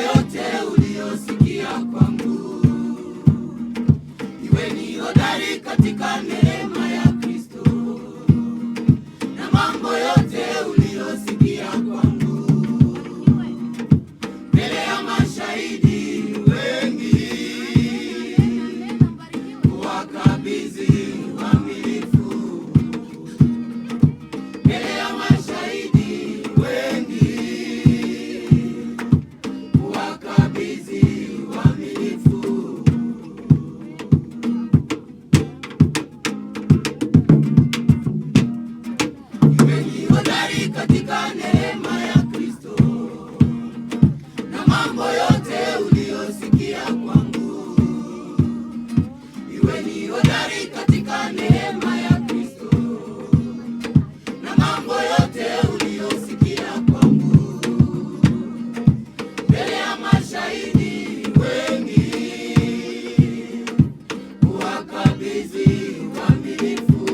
yote uliyosikia kwangu, iweni hodari katika neema ya Kristo, na mambo yote uliyosikia kwangu mbele ya mashahidi wengi, wakabidhi uaminifu mbele ya mashahidi wengi, wakabidhi uaminifu. Iweni hodari katika neema ya Kristo, na mambo yote uliyosikia kwangu, iweni hodari katika neema ya Kristo, na mambo yote uliyosikia kwangu mbele ya mashahidi wengi, wakabidhi uaminifu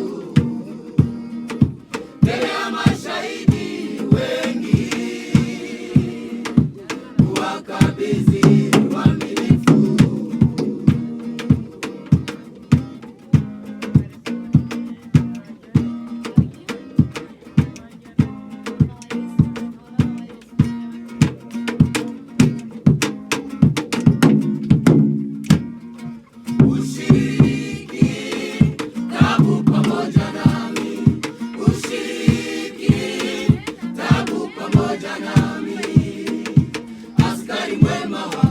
mbele ya mashahidi wengi, wakabidhi uaminifu. Ushiriki taabu pamoja nami, ushiriki taabu pamoja nami, askari mwema wa